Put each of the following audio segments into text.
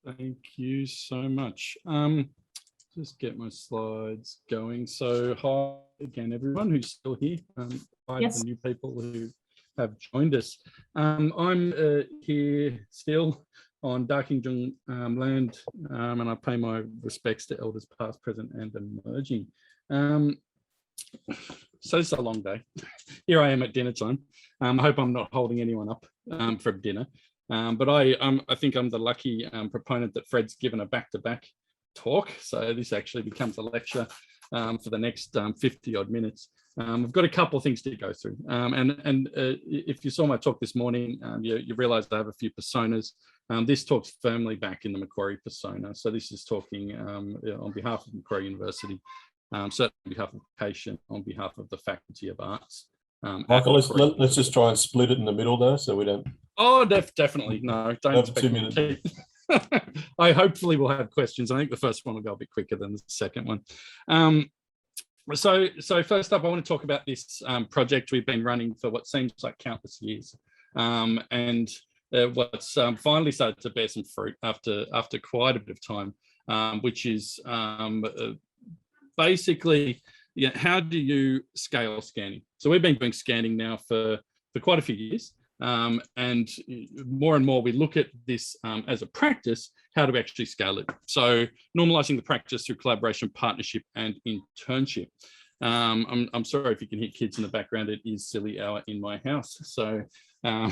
Thank you so much. Just get my slides going. So hi again, everyone who's still here. Hi to the new people who have joined us. I'm here still on Darkinjung land, and I pay my respects to elders past, present and emerging. So it's a long day. Here I am at dinner time. I hope I'm not holding anyone up for dinner. But I think I'm the lucky proponent that Fred's given a back-to-back talk. So this actually becomes a lecture for the next 50 odd minutes. I've got a couple of things to go through. If you saw my talk this morning, you realized I have a few personas. This talk's firmly back in the Macquarie persona. So this is talking on behalf of Macquarie University, certainly on behalf of education, on behalf of the Faculty of Arts. Michael, let's just try and split it in the middle though, so we don't. Oh, definitely. No, don't expect 2 minutes. I hopefully will have questions. I think the first one will go a bit quicker than the second one. So first up, I want to talk about this project we've been running for what seems like countless years, and what's finally started to bear some fruit after quite a bit of time, which is basically, how do you scale scanning? So we've been doing scanning now for quite a few years. And more we look at this as a practice. How do we actually scale it? So normalizing the practice through collaboration, partnership, and internship. I'm sorry if you can hear kids in the background. It is silly hour in my house. So the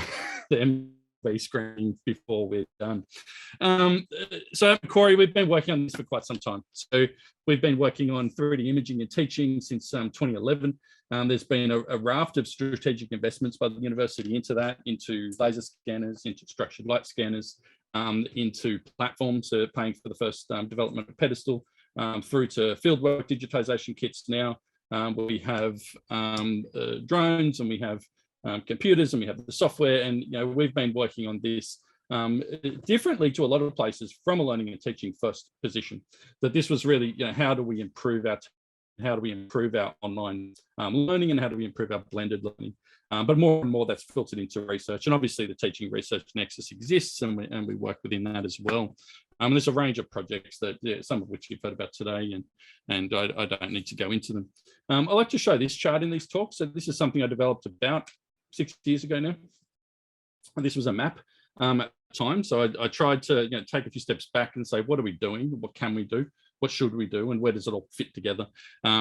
MV screen before we're done. So at Macquarie, we've been working on this for quite some time. So we've been working on 3D imaging and teaching since 2011. There's been a raft of strategic investments by the university into that, into laser scanners, into structured light scanners, into platforms, paying for the first development of Pedestal, through to fieldwork digitization kits now. We have drones, and we have computers, and we have the software, and we've been working on this differently to a lot of places from a learning and teaching first position. That this was really, how do we improve our online learning, and how do we improve our blended learning? But more and more that's filtered into research, and obviously the teaching research nexus exists, and we work within that as well. There's a range of projects that some of which you've heard about today, and I don't need to go into them. I like to show this chart in these talks. So this is something I developed about 6 years ago now. And this was a map at the time. So I tried to take a few steps back and say, what are we doing? What can we do? What should we do? And where does it all fit together?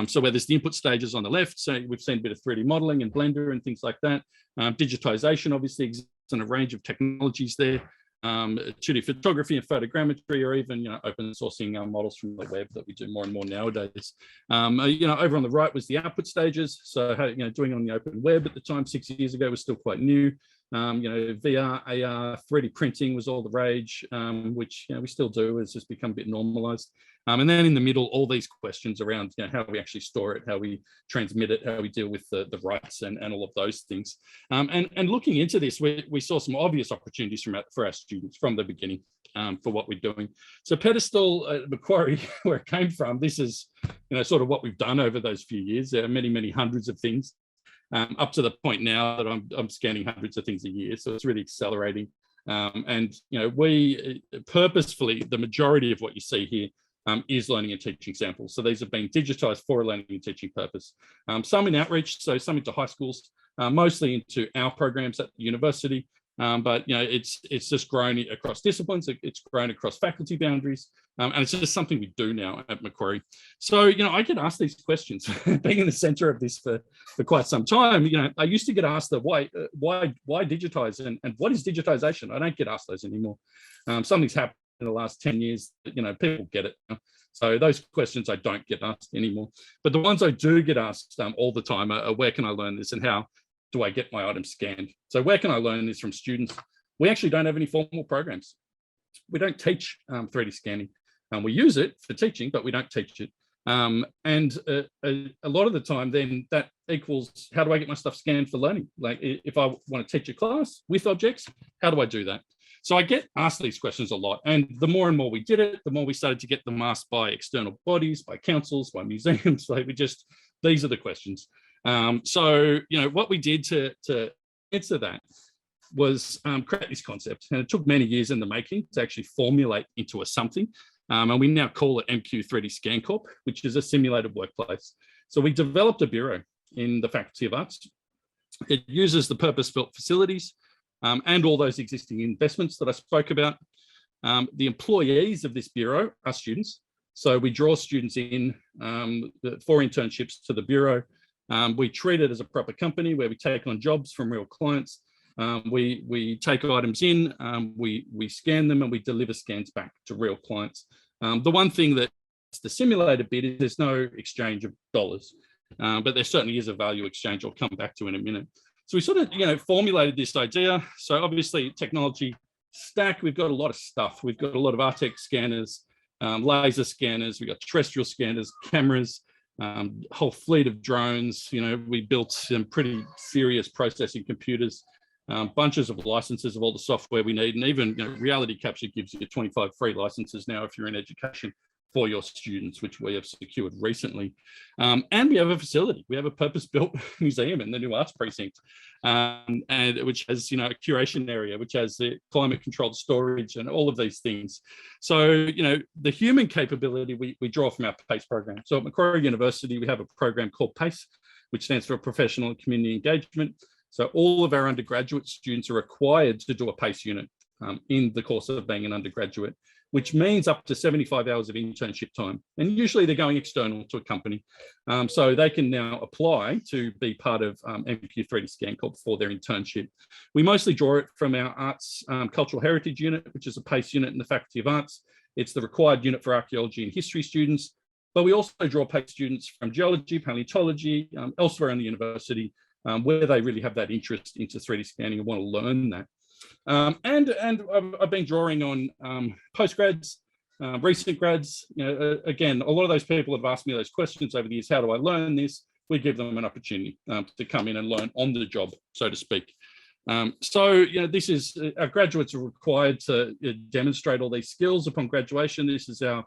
So where there's the input stages on the left, so we've seen a bit of 3D modeling and Blender and things like that. Digitization obviously exists in a range of technologies there. 2D photography and photogrammetry, or even open sourcing models from the web that we do more and more nowadays. Over on the right was the output stages. So doing it on the open web at the time 6 years ago was still quite new. VR, AR, 3D printing was all the rage, which we still do. It's just become a bit normalized. And then in the middle, all these questions around how we actually store it, how we transmit it, how we deal with the rights and all of those things. And looking into this, we saw some obvious opportunities for our students from the beginning for what we're doing. So Pedestal at Macquarie, where it came from, this is sort of what we've done over those few years. There are many, many hundreds of things. Up to the point now that I'm scanning hundreds of things a year, so it's really accelerating. We purposefully, the majority of what you see here is learning and teaching samples. So these have been digitized for a learning and teaching purpose. Some in outreach, so some into high schools, mostly into our programs at the university. But it's just grown across disciplines. It's grown across faculty boundaries, and it's just something we do now at Macquarie. So I get asked these questions, being in the centre of this for quite some time. I used to get asked the why digitize and what is digitization. I don't get asked those anymore. Something's happened in the last 10 years. People get it now. So those questions I don't get asked anymore. But the ones I do get asked all the time are where can I learn this, and how do I get my items scanned? So where can I learn this from students? We actually don't have any formal programs. We don't teach 3D scanning. We use it for teaching, but we don't teach it. A lot of the time then that equals, how do I get my stuff scanned for learning? Like if I want to teach a class with objects, how do I do that? So I get asked these questions a lot. And the more and more we did it, the more we started to get them asked by external bodies, by councils, by museums. Like these are the questions. So what we did to answer that was create this concept. And it took many years in the making to actually formulate into a something. And we now call it MQ3D ScanCorp, which is a simulated workplace. So we developed a bureau in the Faculty of Arts. It uses the purpose-built facilities and all those existing investments that I spoke about. The employees of this bureau are students. So we draw students in for internships to the bureau. We treat it as a proper company where we take on jobs from real clients. We take items in, we scan them, and we deliver scans back to real clients. The one thing that's the simulated bit is there's no exchange of dollars, but there certainly is a value exchange I'll come back to in a minute. So we sort of, formulated this idea. So obviously technology stack, we've got a lot of stuff. We've got a lot of Artex scanners, laser scanners, we've got terrestrial scanners, cameras, whole fleet of drones. We built some pretty serious processing computers, bunches of licenses of all the software we need. And even Reality Capture gives you 25 free licenses now if you're in education for your students, which we have secured recently. And we have a facility. We have a purpose-built museum in the New Arts Precinct, and which has a curation area, which has the climate-controlled storage and all of these things. So the human capability we draw from our PACE program. So at Macquarie University, we have a program called PACE, which stands for Professional and Community Engagement. So all of our undergraduate students are required to do a PACE unit in the course of being an undergraduate, which means up to 75 hours of internship time. And usually they're going external to a company. So they can now apply to be part of MQ3D ScanCorp for their internship. We mostly draw it from our Arts Cultural Heritage Unit, which is a PACE unit in the Faculty of Arts. It's the required unit for archaeology and history students, but we also draw PACE students from geology, paleontology, elsewhere in the university, where they really have that interest into 3D scanning and want to learn that. And I've been drawing on postgrads, recent grads. Again, a lot of those people have asked me those questions over the years. How do I learn this? We give them an opportunity to come in and learn on the job, so to speak. This is our graduates are required to demonstrate all these skills upon graduation. This is our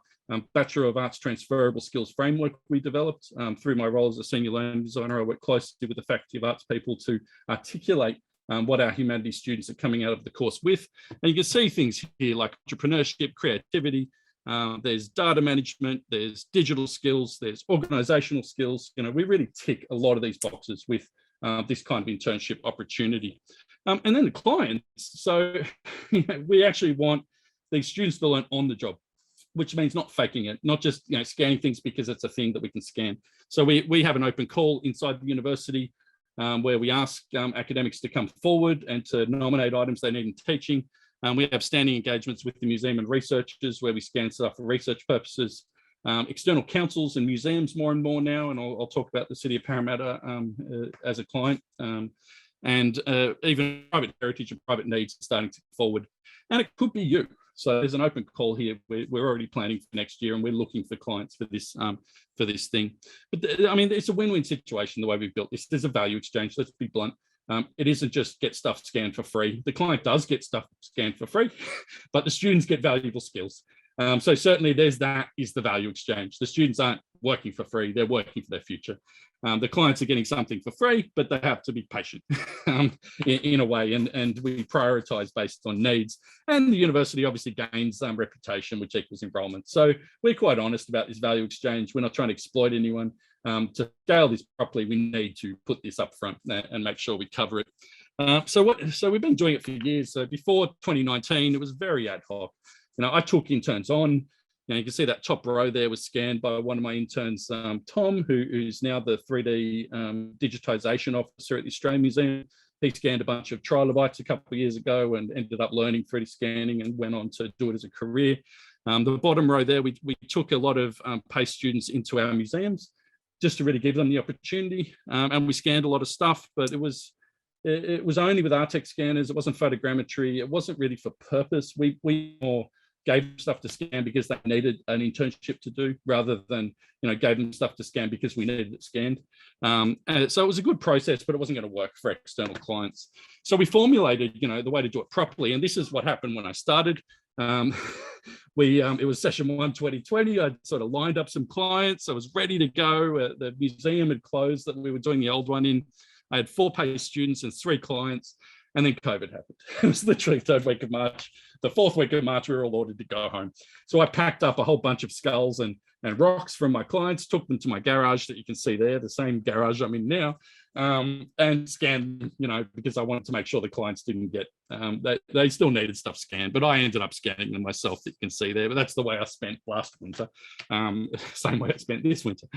Bachelor of Arts Transferable Skills Framework we developed. Through my role as a senior learning designer, I work closely with the Faculty of Arts people to articulate what our humanities students are coming out of the course with. And you can see things here like entrepreneurship, creativity, there's data management, there's digital skills, there's organizational skills. We really tick a lot of these boxes with this kind of internship opportunity. And then the clients. So we actually want these students to learn on the job, which means not faking it, not just scanning things because it's a thing that we can scan. So we have an open call inside the university where we ask academics to come forward and to nominate items they need in teaching. We have standing engagements with the museum and researchers where we scan stuff for research purposes. External councils and museums more and more now, and I'll talk about the City of Parramatta as a client, and even private heritage and private needs starting to come forward. And it could be you. So there's an open call here. We're already planning for next year, and we're looking for clients for this thing. But it's a win-win situation the way we've built this. There's a value exchange. Let's be blunt. It isn't just get stuff scanned for free. The client does get stuff scanned for free, but the students get valuable skills. So certainly that is the value exchange. The students aren't working for free, they're working for their future. The clients are getting something for free, but they have to be patient in a way, and we prioritize based on needs. And the university obviously gains reputation, which equals enrollment. So we're quite honest about this value exchange. We're not trying to exploit anyone. To scale this properly, we need to put this up front and make sure we cover it. So we've been doing it for years. So before 2019, it was very ad hoc. I took interns on. You can see that top row there was scanned by one of my interns, Tom, who's now the 3D digitization officer at the Australian Museum. He scanned a bunch of trilobites a couple of years ago and ended up learning 3D scanning and went on to do it as a career. The bottom row there, we took a lot of PACE students into our museums just to really give them the opportunity. And we scanned a lot of stuff, but it was only with Artex scanners. It wasn't photogrammetry. It wasn't really for purpose. We more gave stuff to scan because they needed an internship to do, rather than gave them stuff to scan because we needed it scanned. And so it was a good process, but it wasn't going to work for external clients. So we formulated the way to do it properly, and this is what happened when I started. It was session 1 2020. I sort of lined up some clients. I was ready to go. The museum had closed that we were doing the old one in. I had 4 PACE students and 3 clients. And then COVID happened. It was literally the third week of March. The fourth week of March, we were all ordered to go home. So I packed up a whole bunch of skulls and rocks from my clients, took them to my garage that you can see there, the same garage I'm in now, and scanned, because I wanted to make sure the clients didn't get, they still needed stuff scanned, but I ended up scanning them myself, that you can see there. But that's the way I spent last winter, same way I spent this winter.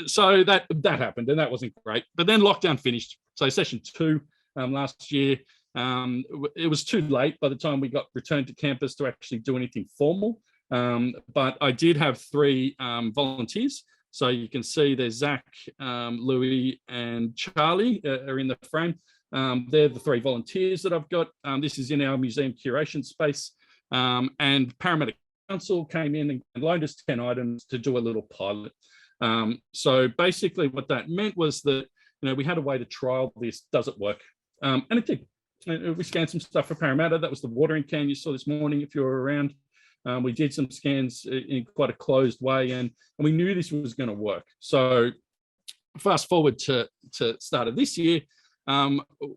So that happened, and that wasn't great. But then lockdown finished. So session 2 last year, it was too late by the time we got returned to campus to actually do anything formal. But I did have 3 volunteers. So you can see there's Zach, Louis, and Charlie are in the frame. They're the 3 volunteers that I've got. This is in our museum curation space. And Parramatta Council came in and loaned us 10 items to do a little pilot. So basically what that meant was that, we had a way to trial this. Does it work? And it did. We scanned some stuff for Parramatta. That was the watering can you saw this morning if you were around. We did some scans in quite a closed way, and we knew this was going to work. So fast forward to start of this year,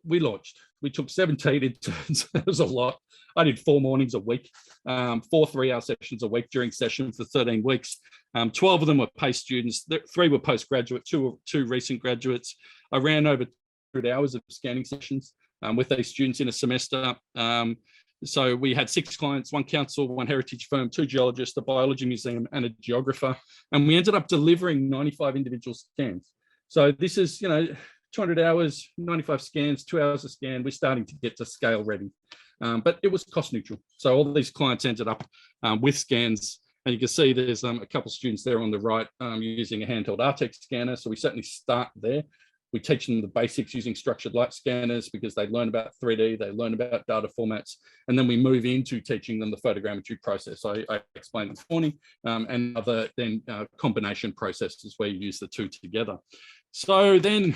we launched. We took 17 interns. That was a lot. I did 4 mornings a week, 4 3-hour sessions a week during session for 13 weeks. 12 of them were PACE students. 3 were postgraduate, 2 recent graduates. I ran over 200 hours of scanning sessions with these students in a semester. So we had 6 clients, 1 council, 1 heritage firm, 2 geologists, a biology museum, and a geographer. And we ended up delivering 95 individual scans. So this is, 200 hours, 95 scans, 2 hours a scan. We're starting to get to scale ready. But it was cost neutral. So all these clients ended up with scans. And you can see there's a couple of students there on the right using a handheld Artex scanner. So we certainly start there. We teach them the basics using structured light scanners because they learn about 3D, they learn about data formats, and then we move into teaching them the photogrammetry process. I explained this morning, and other combination processes where you use the 2 together. So then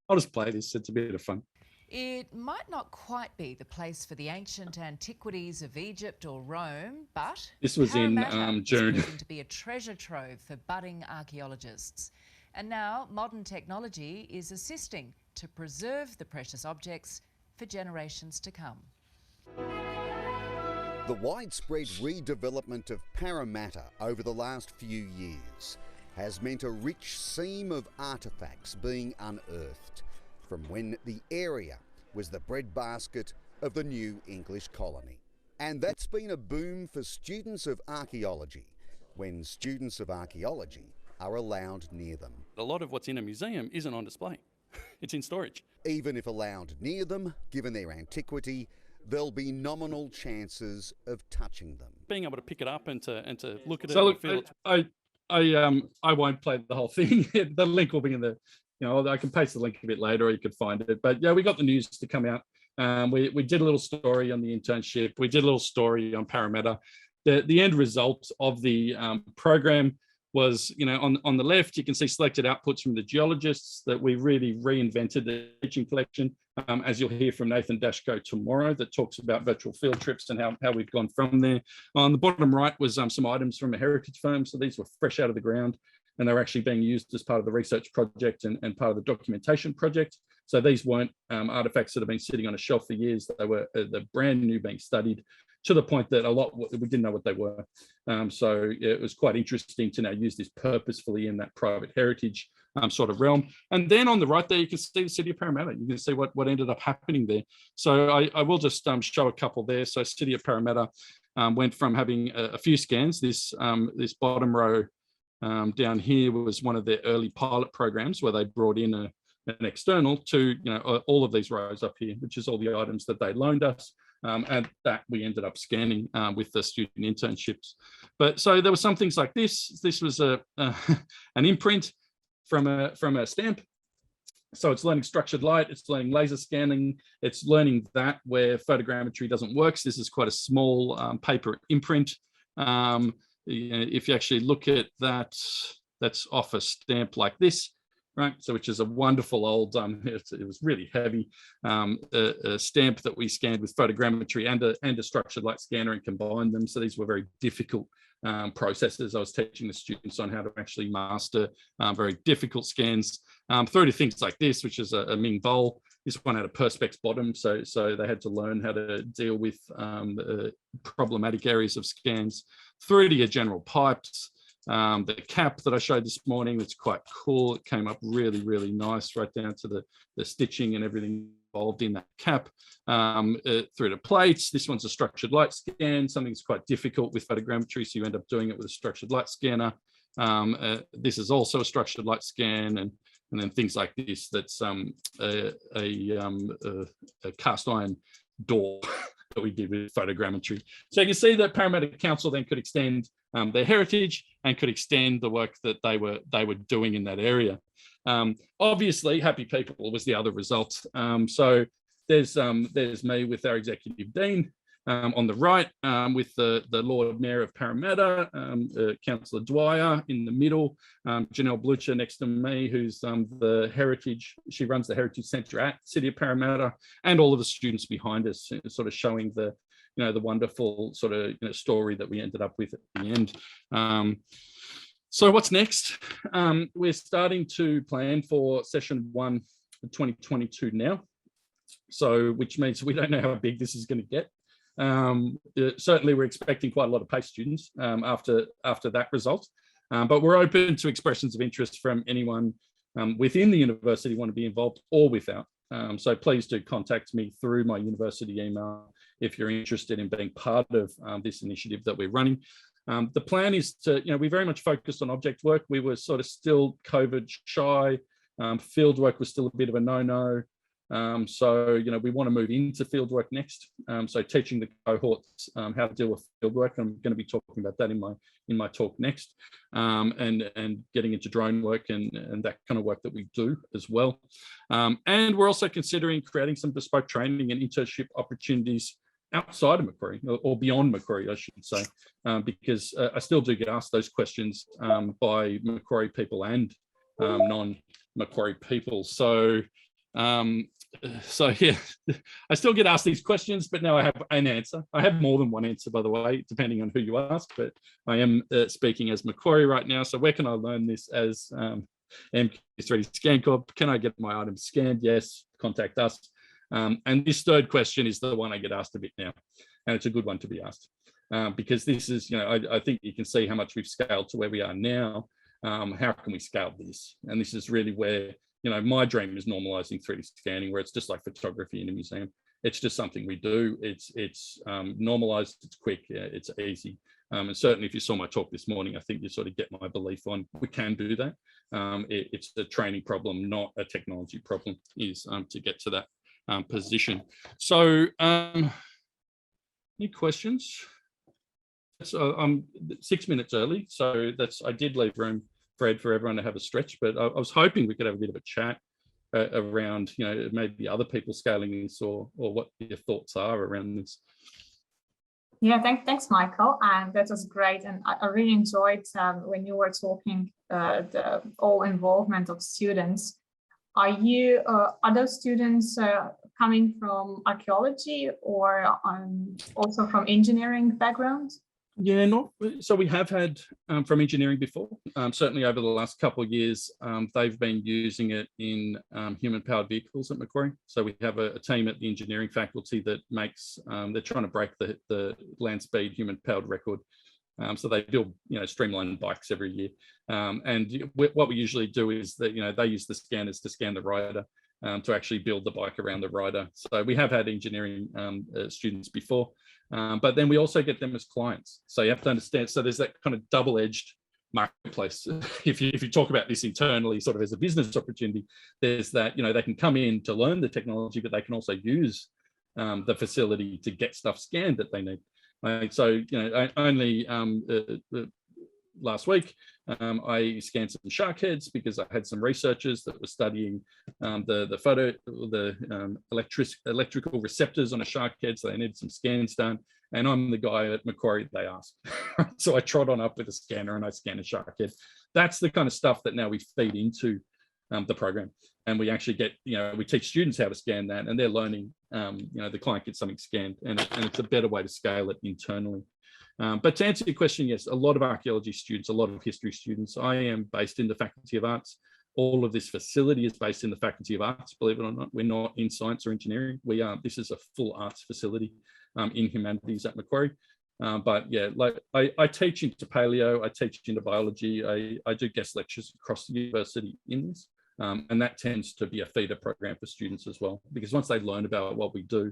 I'll just play this, it's a bit of fun. It might not quite be the place for the ancient antiquities of Egypt or Rome, but this was in June. It's to be a treasure trove for budding archaeologists. And now modern technology is assisting to preserve the precious objects for generations to come. The widespread redevelopment of Parramatta over the last few years has meant a rich seam of artefacts being unearthed from when the area was the breadbasket of the new English colony. And that's been a boom for students of archaeology, when students of archaeology are allowed near them. A lot of what's in a museum isn't on display. It's in storage. Even if allowed near them, given their antiquity, there'll be nominal chances of touching them. Being able to pick it up and to look at it and feel it. I won't play the whole thing. The link will be in the, I can paste the link a bit later, or you could find it. But yeah, we got the news to come out. We did a little story on the internship. We did a little story on Parramatta. The end result of the program was, on the left, you can see selected outputs from the geologists that we really reinvented the teaching collection, as you'll hear from Nathan Dashko tomorrow, that talks about virtual field trips and how we've gone from there. On the bottom right was some items from a heritage firm. So these were fresh out of the ground, and they were actually being used as part of the research project and part of the documentation project. So these weren't artifacts that have been sitting on a shelf for years. They were they're brand new, being studied, to the point that we didn't know what they were. So it was quite interesting to now use this purposefully in that private heritage sort of realm. And then on the right there, you can see the city of Parramatta. You can see what ended up happening there. So I will just show a couple there. So city of Parramatta went from having a few scans. This bottom row down here was one of their early pilot programs where they brought in an external to, all of these rows up here, which is all the items that they loaned us. And that we ended up scanning with the student internships. But so there were some things like this. This was an imprint from a stamp. So it's learning structured light, it's learning laser scanning, it's learning that where photogrammetry doesn't work. So this is quite a small paper imprint. If you actually look at that, that's off a stamp like this. Right, so which is a wonderful old, it was really heavy, a stamp that we scanned with photogrammetry and a structured light scanner and combined them. So these were very difficult processes. I was teaching the students on how to actually master very difficult scans, through to things like this, which is a Ming bowl. This one had a perspex bottom, so they had to learn how to deal with problematic areas of scans, through to your general pipes. The cap that I showed this morning, that's quite cool. It came up really, really nice, right down to the stitching and everything involved in that cap, through to plates. This one's a structured light scan, something that's quite difficult with photogrammetry, so you end up doing it with a structured light scanner. This is also a structured light scan, and then things like this, that's a cast iron door that we did with photogrammetry. So you can see that Parramatta Council then could extend their heritage and could extend the work that they were doing in that area. Obviously, Happy People was the other result. So there's me with our executive dean on the right, with the Lord Mayor of Parramatta, Councillor Dwyer in the middle, Janelle Blucher next to me, who's the heritage. She runs the Heritage Centre at City of Parramatta, and all of the students behind us, sort of showing the wonderful sort of story that we ended up with at the end. So what's next? We're starting to plan for session 1 of 2022 now. So which means we don't know how big this is going to get. Certainly we're expecting quite a lot of PACE students after that result, but we're open to expressions of interest from anyone within the university want to be involved or without. So please do contact me through my university email if you're interested in being part of this initiative that we're running. The plan is to, we very much focused on object work. We were sort of still COVID shy. Field work was still a bit of a no-no. So, we want to move into fieldwork next. So teaching the cohorts how to deal with fieldwork. I'm going to be talking about that in my talk next, and getting into drone work and that kind of work that we do as well. And we're also considering creating some bespoke training and internship opportunities outside of Macquarie, or beyond Macquarie, I should say, because I still do get asked those questions by Macquarie people and non-Macquarie people. So yeah, I still get asked these questions, but now I have an answer. I have more than one answer, by the way, depending on who you ask, but I am speaking as Macquarie right now. So where can I learn this as MQ3D Scan Corp? Can I get my items scanned? Yes, contact us. And this third question is the one I get asked a bit now, and it's a good one to be asked, because this is, I think you can see how much we've scaled to where we are now. How can we scale this? And this is really where, my dream is normalizing 3D scanning, where it's just like photography in a museum. It's just something we do. It's normalized, it's quick, it's easy. And certainly if you saw my talk this morning, I think you sort of get my belief on we can do that. It's a training problem, not a technology problem, is to get to that position. So any questions? So I'm 6 minutes early, so I did leave room, Fred, for everyone to have a stretch, but I was hoping we could have a bit of a chat around, maybe other people scaling this, or what your thoughts are around this. Yeah, thanks, Michael. And that was great. And I really enjoyed when you were talking the all involvement of students. Are those students coming from archaeology or also from engineering backgrounds? Yeah, so we have had from engineering before. Certainly over the last couple of years, they've been using it in human-powered vehicles at Macquarie. So we have a team at the engineering faculty that makes, they're trying to break the land speed human-powered record. So they build, streamlined bikes every year. And what we usually do is that, they use the scanners to scan the rider, to actually build the bike around the rider. So we have had engineering students before. But then we also get them as clients. So you have to understand, so there's that kind of double-edged marketplace. If you talk about this internally, sort of as a business opportunity, there's that, they can come in to learn the technology, but they can also use the facility to get stuff scanned that they need. So, only last week, I scanned some shark heads because I had some researchers that were studying electrical receptors on a shark head, so they needed some scans done. And I'm the guy at Macquarie they asked. So I trot on up with a scanner and I scan a shark head. That's the kind of stuff that now we feed into the program. And we actually get, we teach students how to scan that, and they're learning, the client gets something scanned, and it's a better way to scale it internally. But to answer your question, yes, a lot of archaeology students, a lot of history students. I am based in the Faculty of Arts. all of this facility is based in the Faculty of Arts. Believe it or not, we're not in science or engineering. We are. This is a full arts facility in humanities at Macquarie. But yeah, like I teach into paleo, I teach into biology, I do guest lectures across the university in this. And that tends to be a feeder program for students as well, because once they learn about what we do,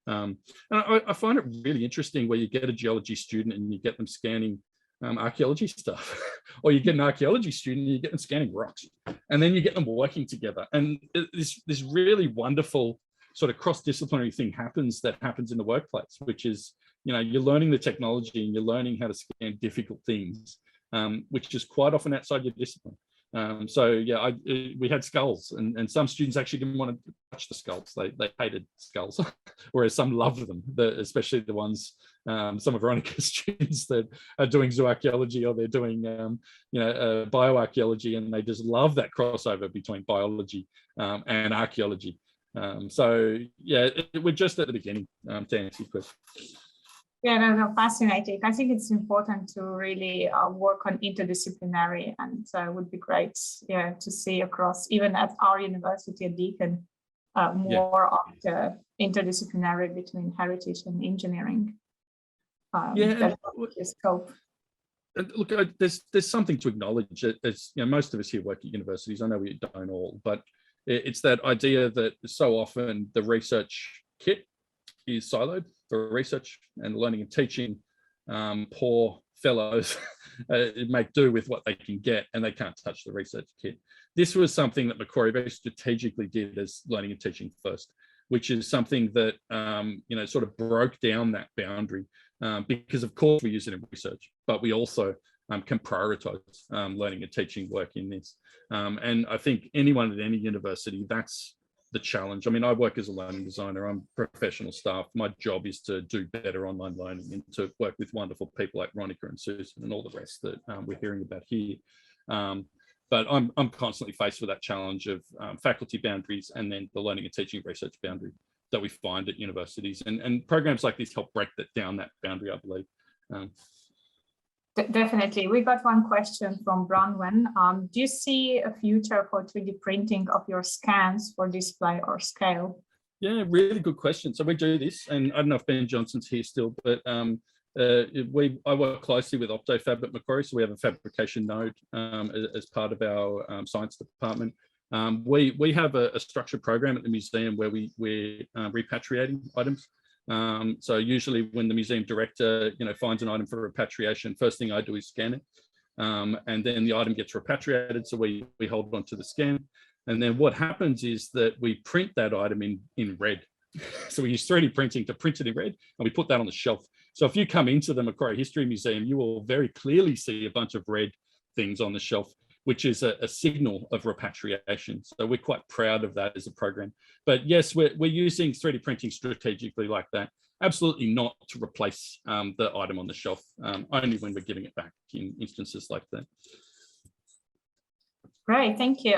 and I find it really interesting where you get a geology student and you get them scanning archaeology stuff, or you get an archaeology student and you get them scanning rocks, and then you get them working together. And this really wonderful sort of cross-disciplinary thing happens in the workplace, which is, you know, you're learning the technology and you're learning how to scan difficult things, which is quite often outside your discipline. So yeah, we had skulls, and some students actually didn't want to touch the skulls. They hated skulls, whereas some loved them, especially the ones, some of Veronica's students that are doing zooarchaeology, or they're doing, bioarchaeology, and they just love that crossover between biology and archaeology. So yeah, we're just at the beginning, to answer your question. Yeah, no, fascinating. I think it's important to really work on interdisciplinary, and would be great, yeah, to see across, even at our university at Deakin, more of the interdisciplinary between heritage and engineering. That's the scope. Look, there's something to acknowledge. As you know, most of us here work at universities. I know we don't all, but it's that idea that so often the research kit is siloed for research and learning and teaching. Poor fellows make do with what they can get, and they can't touch the research kit. This was something that Macquarie very strategically did as learning and teaching first, which is something that sort of broke down that boundary, because of course we use it in research, but we also can prioritize learning and teaching work in this. And I think anyone at any university, that's the challenge. I mean, I work as a learning designer, I'm professional staff. My job is to do better online learning and to work with wonderful people like Ronica and Susan and all the rest that we're hearing about here. But I'm constantly faced with that challenge of faculty boundaries, and then the learning and teaching research boundary that we find at universities. And programs like this help break down that boundary, I believe. Definitely. We got one question from Bronwyn. Do you see a future for 3D printing of your scans for display or scale? Yeah, really good question. So we do this, and I don't know if Ben Johnson's here still, but I work closely with OptoFab at Macquarie, so we have a fabrication node as part of our science department. We have a structured program at the museum where we're repatriating items. So usually when the museum director, finds an item for repatriation, first thing I do is scan it. And then the item gets repatriated. So we hold on to the scan. And then what happens is that we print that item in red. So we use 3D printing to print it in red, and we put that on the shelf. So if you come into the Macquarie History Museum, you will very clearly see a bunch of red things on the shelf, which is a signal of repatriation. So we're quite proud of that as a program. But yes, we're using 3D printing strategically like that. Absolutely not to replace the item on the shelf, only when we're giving it back in instances like that. Great, thank you.